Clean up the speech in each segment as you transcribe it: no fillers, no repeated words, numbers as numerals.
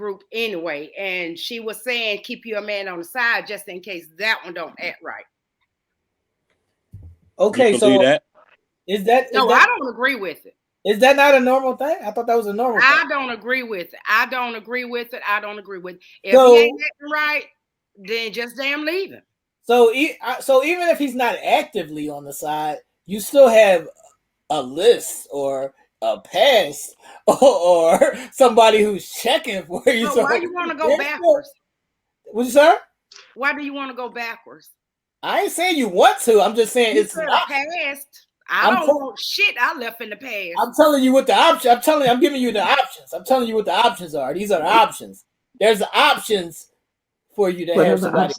group anyway, and she was saying keep your man on the side just in case that one don't act right. Okay, so that? No, I don't agree with it. Is that not a normal thing? I thought that was a normal thing. I don't agree with it. I don't agree with it. If he ain't acting right, then just damn leave him. So even if he's not actively on the side, you still have a list or a pass or somebody who's checking for you. So why you want to go backwards? What you say? Why do you want to go backwards? I ain't saying you want to. I'm just saying it's not past. I don't want shit I left in the past. I'm telling you what the option. I'm giving you the options. I'm telling you what the options are. These are the options. There's the options for you to have somebody.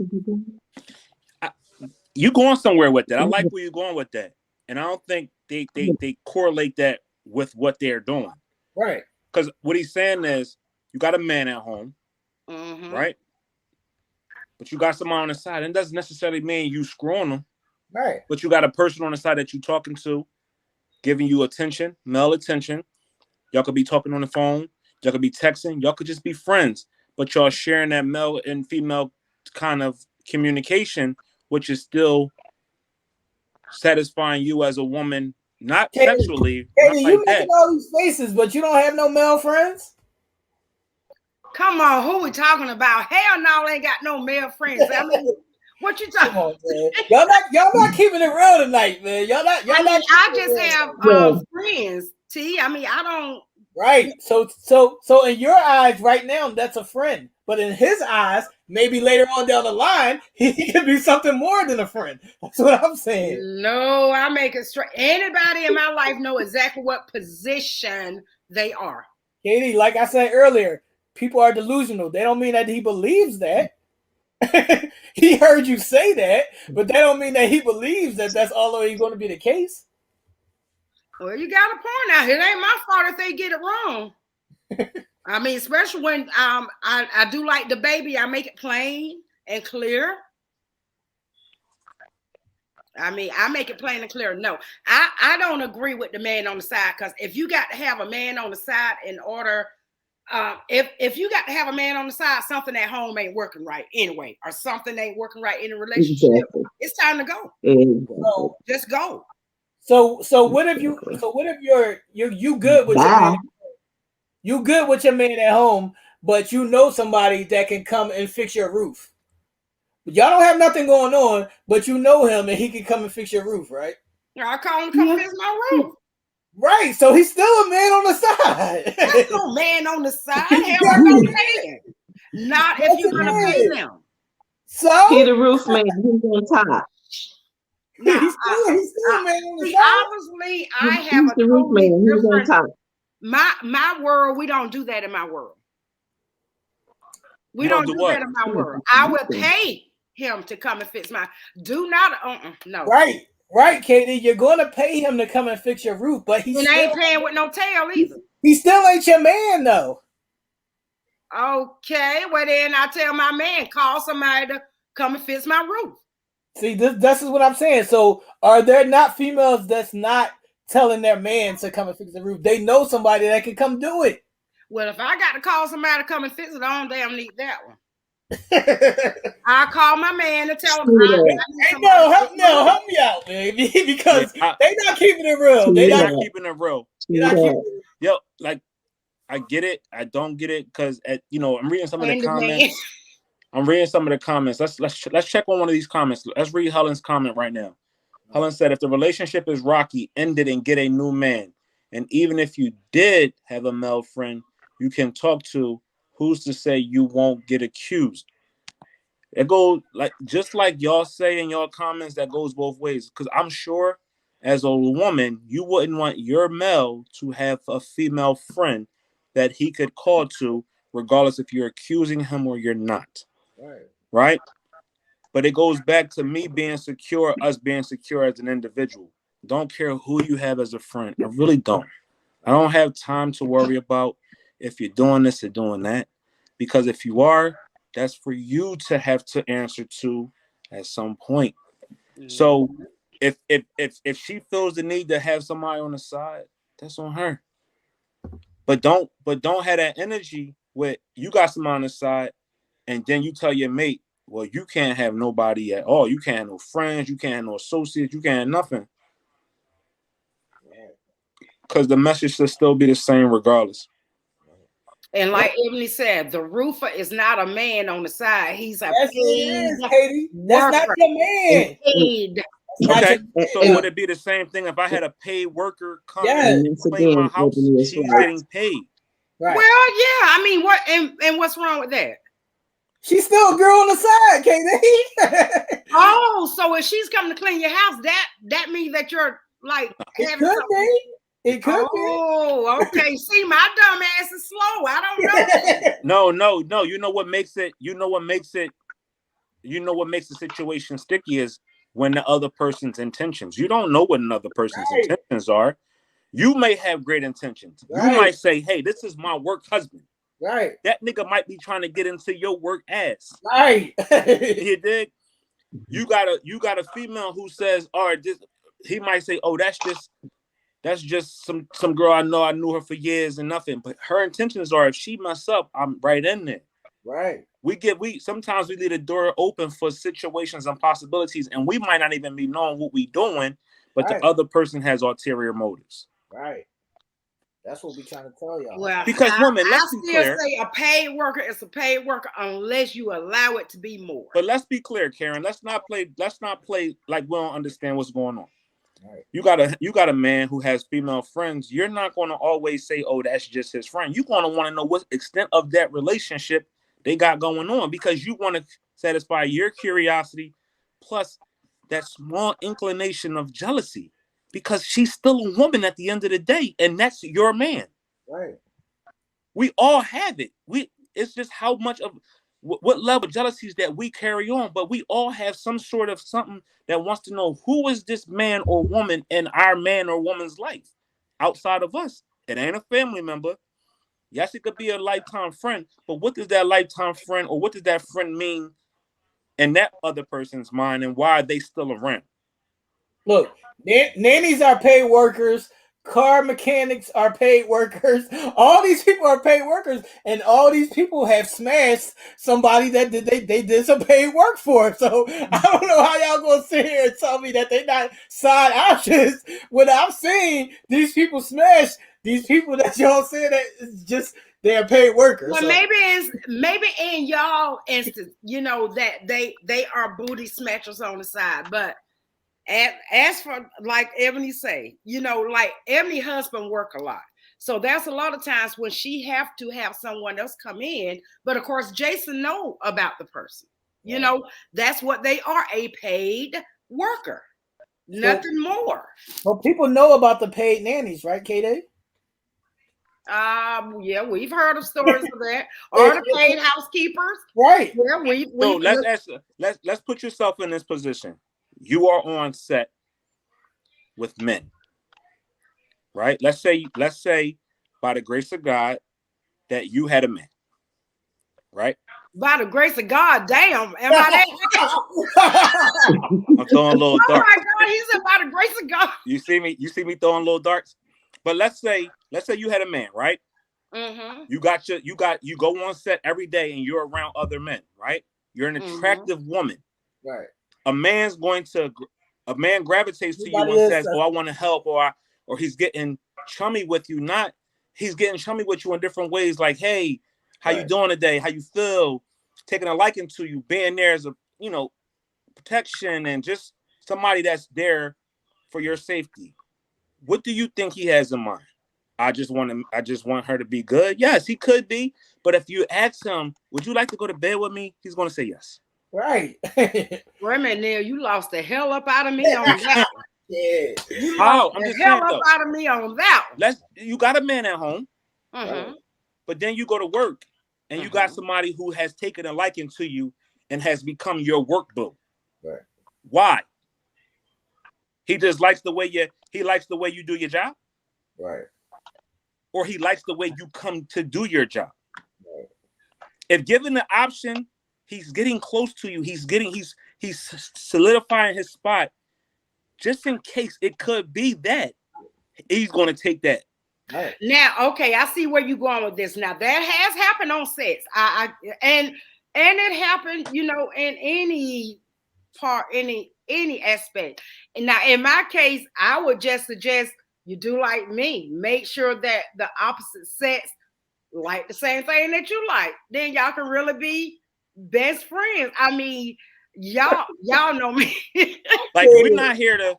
You going somewhere with that. I like where you're going with that. And I don't think they correlate that with what they're doing. Right. Because what he's saying is you got a man at home, right? But you got someone on the side. And it doesn't necessarily mean you screwing them. Right. But you got a person on the side that you're talking to, giving you attention, male attention. Y'all could be talking on the phone. Y'all could be texting. Y'all could just be friends. But y'all sharing that male and female kind of communication, which is still satisfying you as a woman, not sexually. Katie, you making all these faces, but you don't have no male friends? Come on, who we talking about? Hell no, ain't got no male friends. I mean, what you talking about? Y'all not keeping it real tonight, man. I just have friends. T. I mean, I don't. Right. So in your eyes right now, that's a friend. But in his eyes, maybe later on down the line, he could be something more than a friend. That's what I'm saying. No, I make it straight. Anybody in my life know exactly what position they are. Katie, like I said earlier, people are delusional. They don't mean that he believes that. He heard you say that, but that don't mean that he believes that that's always going to be the case. Well, you got a point out. It ain't my fault if they get it wrong. I mean, especially when I do like the baby, I make it plain and clear. I mean, I make it plain and clear. No, I don't agree with the man on the side, because if you got to have a man on the side in order, if you got to have a man on the side, something at home ain't working right anyway, or something ain't working right in a relationship, it's time to go. So just go. So what if you? So what if you good with your man? You good with your man at home, but you know somebody that can come and fix your roof. Y'all don't have nothing going on, but you know him and he can come and fix your roof, right? I call him to come fix my roof. Right, so he's still a man on the side. There's no man on the side. Hell, no man. Not if you're gonna pay them. So he the roof man. He's on top. Nah, he's still a man on the see, side. obviously, I have a totally different. My world, we don't do that in my world. We don't do that in my world. I will pay him to come and fix my. Do not, no. Right, Katie. You're going to pay him to come and fix your roof, but he ain't paying with no tail either. He still ain't your man, though. Okay, well then I tell my man, call somebody to come and fix my roof. See, this is what I'm saying. So, are there not females that's not telling their man to come and fix the roof? They know somebody that can come do it. Well, if I got to call somebody to come and fix it, I don't damn need that one. I call my man and tell him. Help me out, baby, because they not keeping it real. They not keeping it real. Yo, like I get it, I don't get it, because I'm reading some of the comments. I'm reading some of the comments. Let's check on one of these comments. Let's read Helen's comment right now. Helen said, if the relationship is rocky, end it and get a new man. And even if you did have a male friend you can talk to, who's to say you won't get accused? It goes just like y'all say in your comments, that goes both ways. Because I'm sure as a woman, you wouldn't want your male to have a female friend that he could call to, regardless if you're accusing him or you're not. Right? But it goes back to me being secure, us being secure as an individual. Don't care who you have as a friend. I really don't. I don't have time to worry about if you're doing this or doing that. Because if you are, that's for you to have to answer to at some point. So if she feels the need to have somebody on the side, that's on her. But don't have that energy with you got some on the side, and then you tell your mate, well, you can't have nobody at all. You can't have no friends. You can't have no associates. You can't have nothing. Because the message should still be the same regardless. And like Emily said, the roofer is not a man on the side. He's a paid Katie. That's not your man. Paid. Okay, so would it be the same thing if I had a paid worker come and clean my house? She's getting paid. Right. Well, yeah. I mean, what and what's wrong with that? She's still a girl on the side, Katie. Oh, so if she's coming to clean your house, that means that you're like it could be. It could be. Oh, okay. See, my dumb ass is slow. I don't know. No. You know what makes it? You know what makes the situation sticky is when the other person's intentions. You don't know what another person's intentions are. You may have great intentions. You might say, "Hey, this is my work husband." Right. That nigga might be trying to get into your work ass. Right. You dig? You got a female who says, "All right, he might say, oh, that's just some girl I knew her for years and nothing." But her intentions are, if she mess up, I'm right in there. Right. Sometimes we leave the door open for situations and possibilities, and we might not even be knowing what we doing, but the other person has ulterior motives. Right. That's what we trying to tell y'all. Well, because women, let's be clear. I still say a paid worker is a paid worker unless you allow it to be more. But let's be clear, Karen. Let's not play like we don't understand what's going on. Right. You got a man who has female friends. You're not going to always say, "Oh, that's just his friend." You're going to want to know what extent of that relationship they got going on, because you want to satisfy your curiosity, plus that small inclination of jealousy, because she's still a woman at the end of the day, and that's your man. Right. We all have it. It's just how much of what level of jealousies that we carry on, but we all have some sort of something that wants to know, who is this man or woman in our man or woman's life outside of us? It ain't a family member. Yes, it could be a lifetime friend, but what does that lifetime friend, or what does that friend mean in that other person's mind, and why are they still around? Look, nannies are paid workers. Car mechanics are paid workers. All these people are paid workers, and all these people have smashed somebody that they did some paid work for. So I don't know how y'all gonna sit here and tell me that they not side options when I'm saying these people smash these people that y'all say that it's just they're paid workers. Well, so maybe in y'all instance, that they are booty smashers on the side, but. As for like Ebony say, like Ebony's husband work a lot. So there's a lot of times when she have to have someone else come in. But of course, Jason know about the person. That's what they are, a paid worker. Nothing more. Well, people know about the paid nannies, right, K-Day? Yeah, we've heard of stories of that. Or the paid housekeepers. Right. Yeah, let's put yourself in this position. You are on set with men, right? Let's say by the grace of God that you had a man, right? By the grace of God, damn, am I that? I'm throwing little darts. Oh my God, he said by the grace of God. You see me throwing little darts? But let's say you had a man, right? Mm-hmm. You go on set every day and you're around other men, right? You're an attractive woman. Right. A man gravitates to you and says, "Oh, I want to help," or he's getting chummy with you. He's getting chummy with you in different ways, like, "Hey, how you doing today? How you feel?" Taking a liking to you, being there as a protection, and just somebody that's there for your safety. What do you think he has in mind? I just want her to be good. Yes, he could be, but if you ask him, "Would you like to go to bed with me?" He's going to say yes. Right. Wait a minute, Neil. You lost the hell up out of me on that. Yeah. You lost the hell up out of me on that. You got a man at home, mm-hmm. but then you go to work and you got somebody who has taken a liking to you and has become your work boo. Right. Why? He just likes the way you do your job. Right. Or he likes the way you come to do your job. Right. If given the option, he's getting close to you. He's solidifying his spot. Just in case it could be that, he's going to take that. Right. Now, okay, I see where you're going with this. Now, that has happened on sets. And it happened, you know, in any part, any aspect. And now, in my case, I would just suggest you do like me. Make sure that the opposite sex like the same thing that you like. Then y'all can really be best friends. I mean, y'all know me. Like we're not here to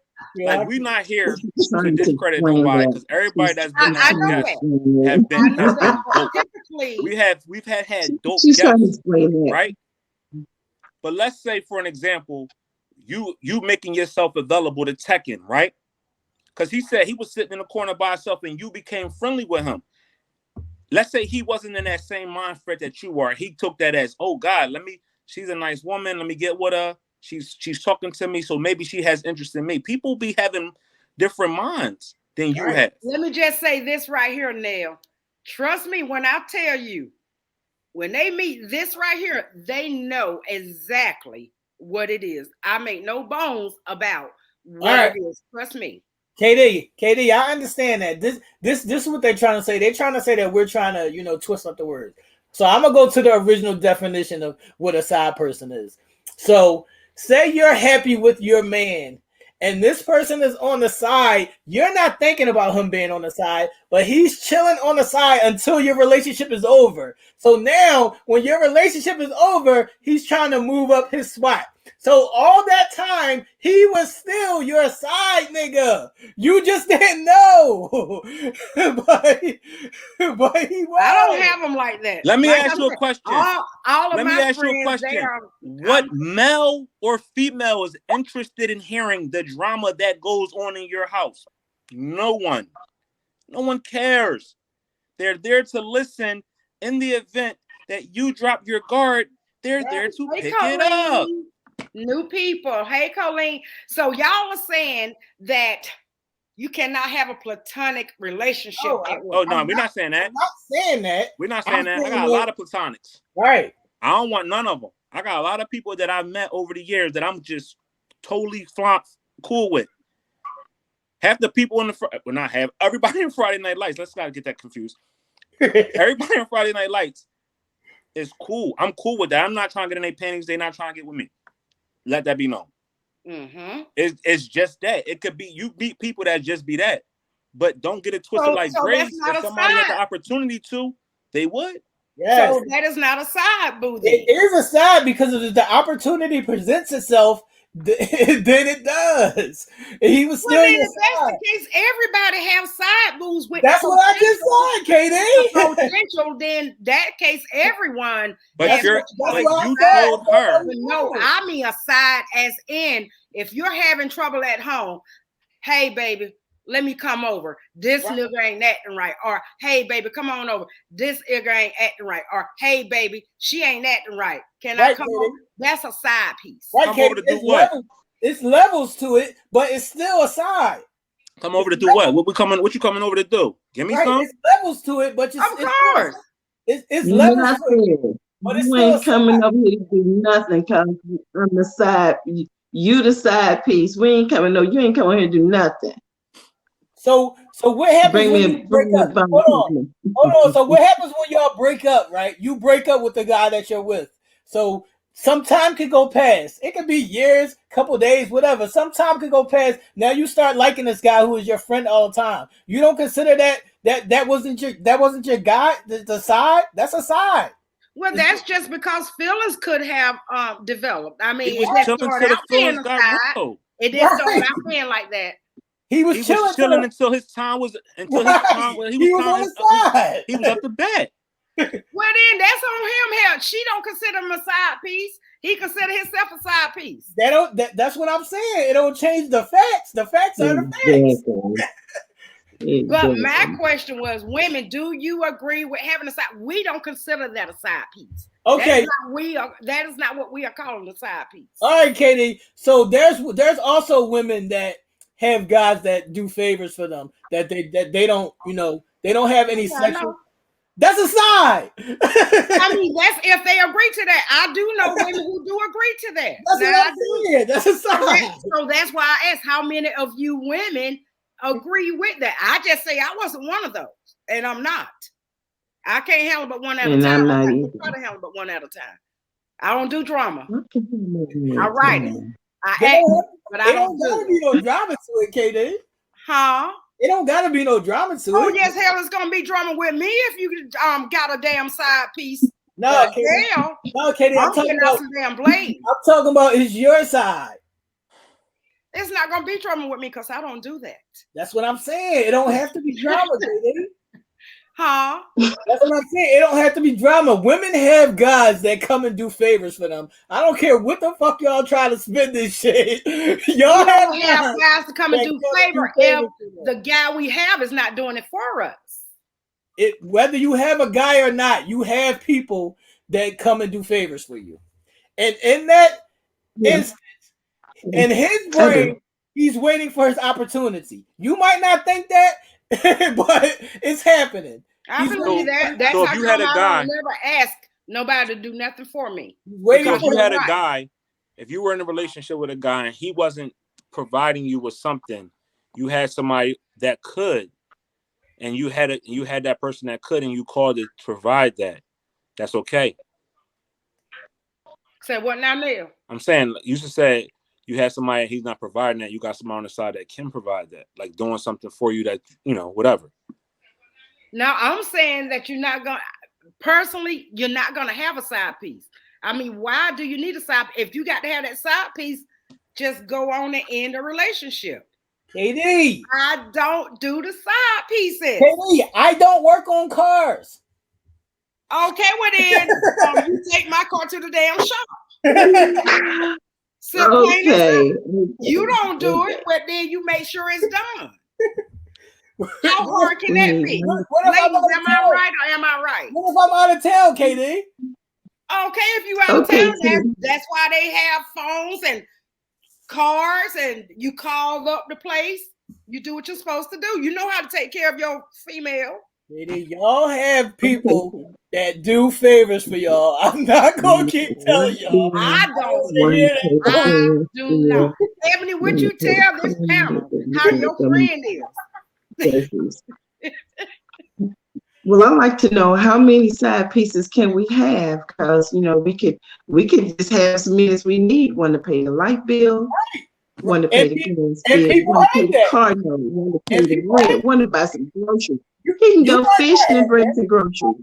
discredit nobody because everybody that's been our guests have been dope. We've had dope guests, right? But let's say, for an example, you making yourself available to Tekken, right? Because he said he was sitting in the corner by himself and you became friendly with him. Let's say he wasn't in that same mind frame that you are. He took that as, oh God, she's a nice woman. Let me get with her. She's talking to me, so maybe she has interest in me. People be having different minds than you have. Let me just say this right here, Nell. Trust me when I tell you, when they meet this right here, they know exactly what it is. I make no bones about what it is. Trust me. KD, I understand that. This is what they're trying to say. They're trying to say that we're trying to, you know, twist up the words. So I'm gonna go to the original definition of what a side person is. So say you're happy with your man, and this person is on the side. You're not thinking about him being on the side, but he's chilling on the side until your relationship is over. So now, when your relationship is over, he's trying to move up his spot. So all that time, he was still your side nigga. You just didn't know. but he was. I don't have them like that. Let me ask you a question. Let me ask you a question. What male or female is interested in hearing the drama that goes on in your house? No one. No one cares. They're there to listen in the event that you drop your guard. They're there to pick it up. New people. Hey, Colleen. So y'all were saying that you cannot have a platonic relationship. No, we're not saying that. I'm not saying that. We're not saying that. I got a lot of platonics. Right. I don't want none of them. I got a lot of people that I've met over the years that I'm just totally cool with. Half the people everybody in Friday Night Lights. Let's not get that confused. Everybody in Friday Night Lights is cool. I'm cool with that. I'm not trying to get in their panties. They're not trying to get with me. Let that be known. Mm-hmm. It's just that. It could be you meet people that just be that, but don't get it twisted like Grace. If somebody had the opportunity to, they would. Yes. So that is not a side, boo. It is a side because if the opportunity presents itself, then it does. He was still. If that's the case, everybody have side boos with. That's what I just said, KD. Potential, then that case, everyone. But you told her. No, I mean a side as in if you're having trouble at home. Hey, baby, let me come over. This nigga ain't acting right. Or, hey, baby, come on over. This nigga ain't acting right. Or, hey, baby, she ain't acting right. Can I come over? That's a side piece. Right, come over to do what? It's levels to it, but it's still a side. Come over to do what? What you coming over to do? Give me some? It's levels to it, but of course. It's levels to it. But you ain't coming over here to do nothing because on the side, you the side piece. We ain't coming over. You ain't coming here to do nothing. So what happens when you break up? Hold on. So what happens when y'all break up, right? You break up with the guy that you're with. So some time could go past. It could be years, couple days, whatever. Some time could go past. Now you start liking this guy who is your friend all the time. You don't consider that wasn't your guy, the side? That's a side. Well, that's just because feelings could have developed. I mean, it didn't start out being a side. It didn't start out being like that. He was chilling until his time was he was on the side. He was up to bed. Well, then that's on him. Hell, she don't consider him a side piece. He consider himself a side piece. That's what I'm saying. It don't change the facts. The facts are the facts. But my question was, women, do you agree with having a side? We don't consider that a side piece. Okay, that is not what we are calling a side piece. All right, Katie. So there's also women that have guys that do favors for them that they don't, they don't have any sexual. That's a side. I mean, that's if they agree to that. I do know women who do agree to that. That's what I'm saying. That's a side. So that's why I asked how many of you women agree with that. I just say I wasn't one of those. and I'm not. I can't handle but one at a And time. I'm not I either. try to handle but one at a time. I don't do drama. I I write it. I act, but I don't gotta be no drama to it, KD. Huh? It don't gotta be no drama to it. Oh yes, hell, it's gonna be drama with me if you got a damn side piece. No, hell, no, KD. I'm talking about some damn blame. I'm talking about it's your side. It's not gonna be drama with me because I don't do that. That's what I'm saying. It don't have to be drama, KD. Huh? That's what I'm saying. It don't have to be drama. Women have guys that come and do favors for them. I don't care what the fuck y'all try to spin this shit. Y'all have guys to come and do favor if the guy we have is not doing it for us. Whether you have a guy or not, you have people that come and do favors for you. And in that instance, in his brain, he's waiting for his opportunity. You might not think that, but it's happening. I believe that. That's so how if you had a guy, I never ask nobody to do nothing for me. Because if you had a guy, if you were in a relationship with a guy and he wasn't providing you with something, you had somebody that could, and you had that person that could, and you called to provide that. That's okay. Say what now, Neil? I'm saying you should say you had somebody he's not providing that. You got somebody on the side that can provide that, like doing something for you that whatever. Now I'm saying that you're not gonna have a side piece. I mean, why do you need a side? If you got to have that side piece, just go on and end the relationship. KD, I don't do the side pieces. KD, I don't work on cars. Okay, well then, you take my car to the damn shop. Okay. You don't do it, but then you make sure it's done. How hard can that be? Ladies, am I right or am I right? What if I'm out of town, KD? Okay, if you out of town, that's why they have phones and cars, and you call up the place. You do what you're supposed to do. You know how to take care of your female. KD, y'all have people that do favors for y'all. I'm not gonna keep telling y'all. I do not. Ebony, would you tell this panel how your friend is? Well, I'd like to know how many side pieces can we have? Because we could just have as many as we need. One to pay the light bill, one to pay the gas bill, one to pay the car note, one to pay the rent, one to buy some groceries. He can go fishing and bring some groceries.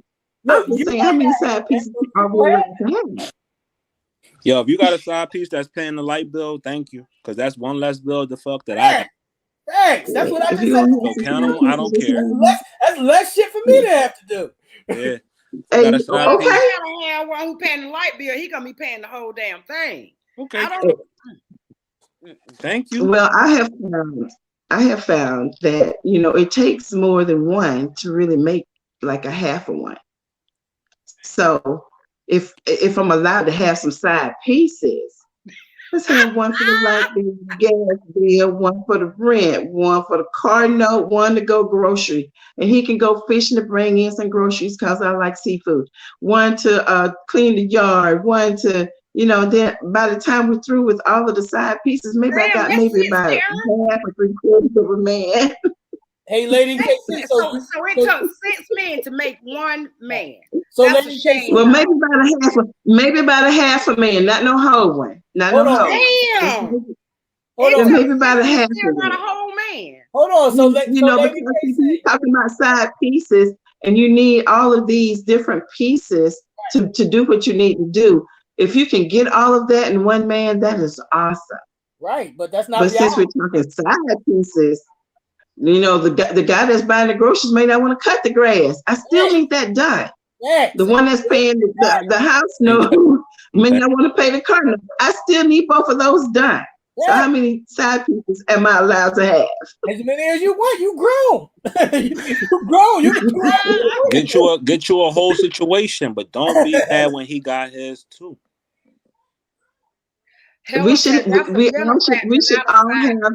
I'm just saying, how many side pieces are we allowed to have? Yo, if you got a side piece that's paying the light bill, thank you, because that's one less bill the fuck that I got. Thanks. That's what I just said. So count them. I don't care. That's less shit for me to have to do. Yeah. Hey, If I have one who paying the light bill, he gonna be paying the whole damn thing. Okay. Thank you. Well, I have found that it takes more than one to really make like a half of one. So if I'm allowed to have some side pieces, let's have one for the light bill, gas bill, one for the rent, one for the car note, one to go grocery, and he can go fishing to bring in some groceries because I like seafood. One to clean the yard, one to then by the time we're through with all of the side pieces, maybe I got about half or 3/4 of a man. Hey, lady, so it took 6 men to make one man. So that's lady, a shame. Well, maybe about a half a man, not no whole one, not no whole. Damn. Maybe about a half a man. Not a whole man. Hold on, so because you're talking about side pieces, and you need all of these different pieces to do what you need to do. If you can get all of that in one man, that is awesome. Right, but that's not. But since we're talking side pieces, the guy that's buying the groceries may not want to cut the grass. I still need that done. Yes. The one that's paying the house note may not want to pay the car note. I still need both of those done. Yeah. So how many side pieces am I allowed to have? As many as you want. You grown. You grown. You can get you a whole situation, but don't be bad when he got his too. We should all have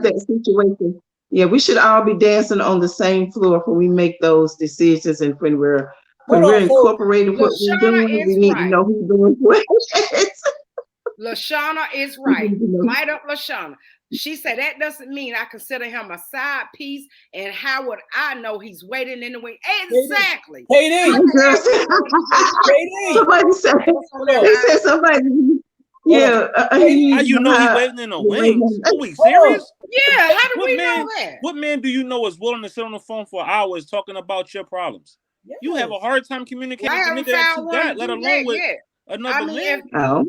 that situation. Yeah, we should all be dancing on the same floor when we make those decisions, and when we're incorporating what we're doing, we need to know who's doing what. Lashana is right. Light up Lashana. She said that doesn't mean I consider him a side piece. And how would I know he's waiting in the wing? Exactly. KD. Somebody said. They said somebody. Yeah. How you know he's waiting in the wings? Are we serious? Yeah. How do we know that? What man do you know is willing to sit on the phone for hours talking about your problems? Yes. You have a hard time communicating with the nigga that you got, let alone with another man.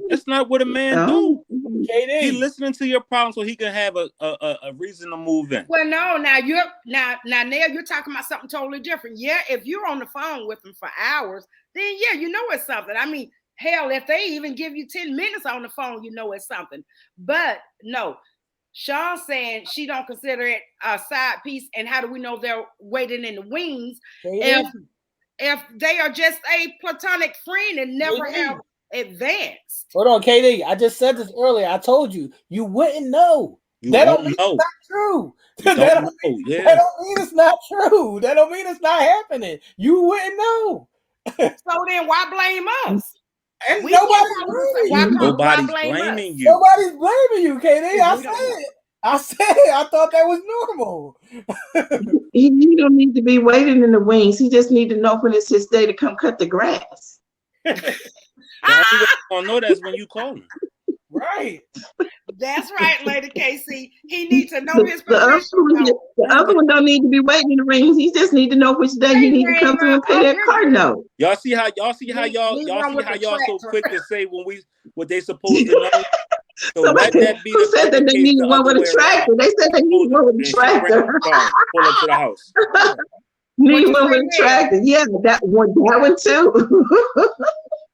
That's not what a man do. He listening to your problems so he can have a reason to move in. Well, no, now Nell, you're talking about something totally different. Yeah, if you're on the phone with him for hours, then yeah, you know it's something. I mean, hell, if they even give you 10 minutes on the phone, you know it's something. But no, Sean's saying she don't consider it a side piece. And how do we know they're waiting in the wings if they are just a platonic friend and never have advanced? Hold on, KD. I just said this earlier. I told you wouldn't know. That don't mean it's not true. That don't mean it's not true. That don't mean it's not happening. You wouldn't know. So then why blame us? And nobody's blaming you. Nobody's blaming you, KD. I said I thought that was normal. He don't need to be waiting in the wings. He just need to know when it's his day to come cut the grass. Don't know that's when you call him. Right. That's right, Lady Casey. He needs to know his the other one don't need to be waiting in the rings. He just need to know which day he need to come through and pay that car note. Y'all see how y'all so quick to say what they supposed to know. So somebody who said that they need one with a tractor. They said they need one with a tractor. Pull up to the house. Need one with a tractor. Yeah, that one too.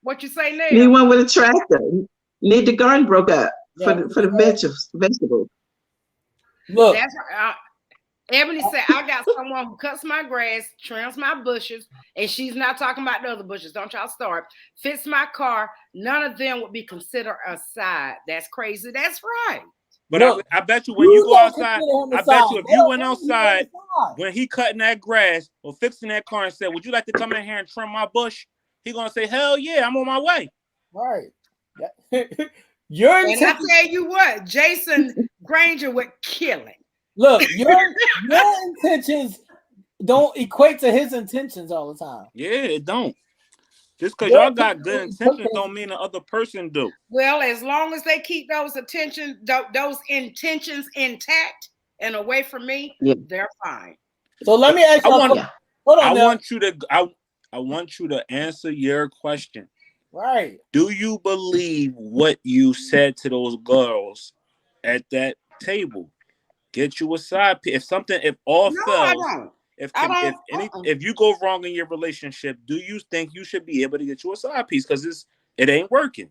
What you say now? Need one with a tractor. Need the garden broke up for the vegetables. Look, that's Ebony said I got someone who cuts my grass, trims my bushes, and she's not talking about the other bushes. Don't y'all start. Fix my car. None of them would be considered a side. That's crazy. That's right. But look, I bet you when you go outside, I bet you if you went outside when he cutting that grass or fixing that car and said, "Would you like to come in here and trim my bush?" He gonna say, "Hell yeah, I'm on my way." Right. And I tell you what, Jason Granger would kill him. Look, your intentions don't equate to his intentions all the time. Yeah, it don't. Just because y'all got good intentions don't mean the other person do. Well, as long as they keep those intentions intact and away from me, they're fine. So let me ask you. I want you to answer your question. Right. Do you believe what you said to those girls at that table? Get you a side piece. If all fails, if you go wrong in your relationship, do you think you should be able to get you a side piece? Because it ain't working.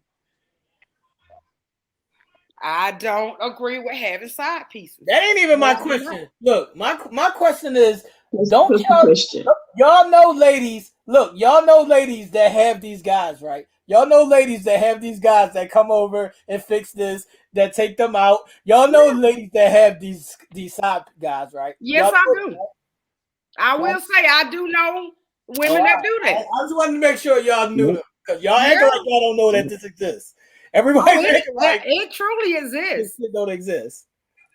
I don't agree with having side pieces. That ain't even my question. Look, my question is, don't y'all know ladies? Look, y'all know ladies that have these guys, right? Y'all know ladies that have these guys that come over and fix this, that take them out. Y'all know ladies that have these side guys, right? Yes, I do. I will say I do know women that do that. I just wanted to make sure y'all knew them, because y'all act like y'all don't know that this exists. Everybody, it truly exists. It don't exist.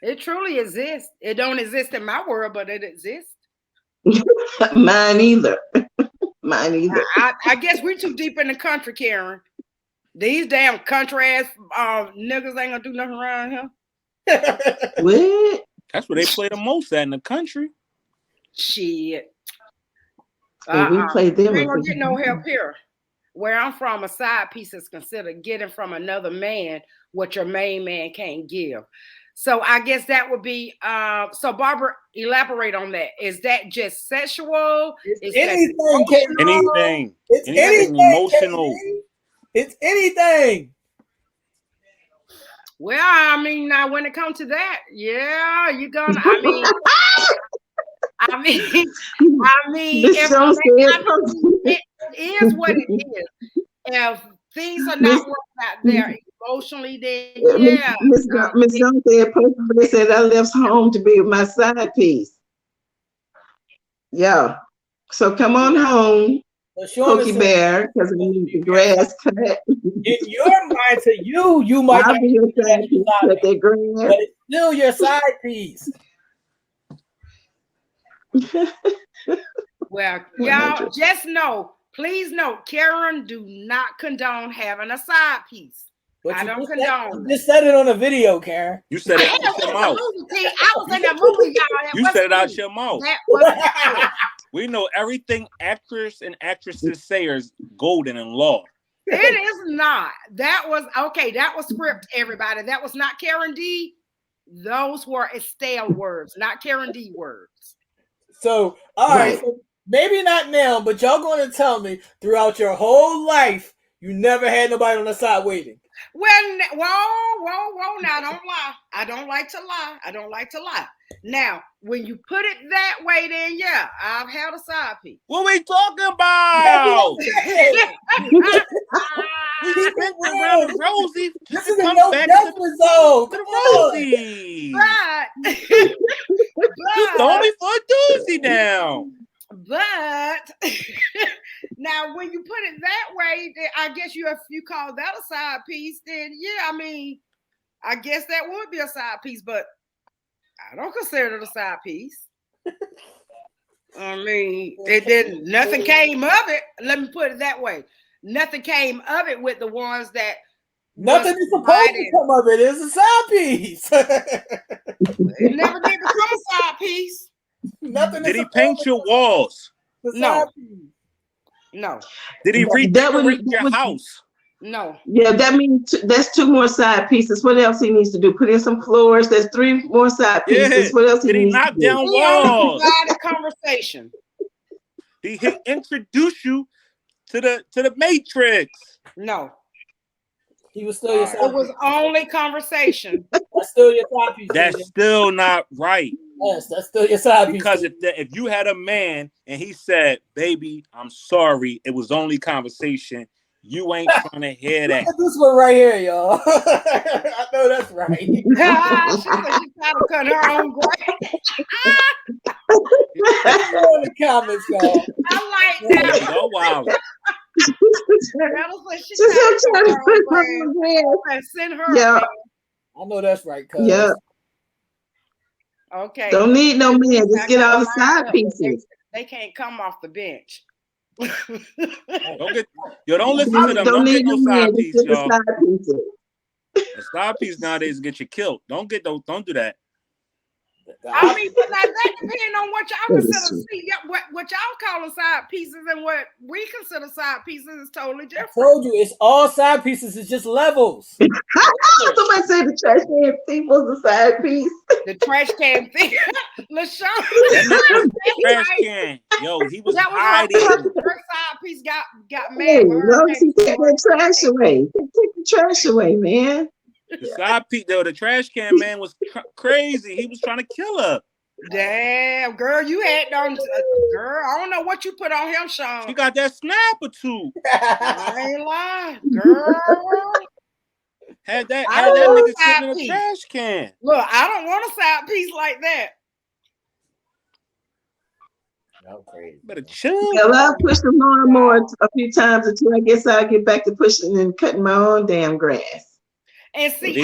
It truly exists. It don't exist in my world, but it exists. Mine either. Mine either. I guess we're too deep in the country, Karen. These damn country ass niggas ain't gonna do nothing around here. What? That's where they play the most at in the country. Shit. We play them. We ain't gonna get no help here. Where I'm from, a side piece is considered getting from another man what your main man can't give. So I guess that would be so Barbara, elaborate on that. Is that just sexual? It's anything. It's anything emotional. It's anything. Well, I mean, now when it comes to that, yeah, you're gonna. I mean, it is what it is. If things are not working out there emotionally, then yeah. Miss Young said, they said I left home to be with my side piece. Yeah. So come on home Cookie Bear because we need the grass cut. In your mind, to you might not be a side piece, cut that grass, but it's still your side piece. Well, y'all just know, please note, Karen do not condone having a side piece. But I don't condone. You just said it on a video, Karen. You said it out your mouth. I was in that movie, y'all. You said it out your mouth. That was we know everything actors and actresses say is golden in law. It is not. That was okay. That was script, everybody. That was not Karen D. Those were Estelle words, not Karen D words. So, all right. So maybe not now, but y'all going to tell me throughout your whole life you never had nobody on the side waiting. Well, whoa, now don't lie. I don't like to lie. Now, when you put it that way, then yeah, I've had a side piece. What we talking about? We spent around Rosie. This is a no episode. Rosie. But throw me for a doozy now. But now, when you put it that way, then I guess if you call that a side piece, then yeah, I mean, I guess that would be a side piece, but I don't consider it a side piece. I mean, it didn't. Nothing came of it. Let me put it that way. Nothing came of it with the ones that. Nothing is supposed to come of it. It's a side piece. It never did become a side piece. Nothing. Did he paint your walls? No. No. Did he redecorate your house? No. Yeah, that means that's 2 more side pieces. What else he needs to do? Put in some floors. There's 3 more side pieces. What else did he needs knock to do? down walls? He conversation. He introduced you to the Matrix. No. He was still your side piece. It was only conversation. That's still your side piece. That's still not right. Yes, that's still your side piece. Because if you had a man and he said, "Baby, I'm sorry, it was only conversation," you ain't trying to hear that. This one right here, y'all. I know that's right. She said she tried to cut her own grass. In the comments, y'all. I like that. Oh wow. Send her. Yeah. I know that's right, cuz. Yeah. Okay. Don't need no man. Just get all the side pieces. They can't come off the bench. Don't listen to them. Don't get no side piece, y'all. A side piece nowadays get you killed. Don't do that. I mean, but like that depends on what y'all consider. See, what y'all calling side pieces and what we consider side pieces is totally different. I told you, it's all side pieces. It's just levels. Somebody said the trash can thief was the side piece. The trash can thief. LaShawn. Trash can. Yo, he was hiding. Her side piece got mad. No, she took that trash away. Take the trash away, man. The side piece, though, the trash can man was crazy. He was trying to kill her. Damn, girl, you had on, girl. I don't know what you put on him, Sean. She got that snapper too. I ain't lying, girl. Had that nigga sitting in a trash can. Look, I don't want a side piece like that. No, crazy. Better chill. Yeah, I'll push the lawnmower a few times until I guess I'll get back to pushing and cutting my own damn grass. And see,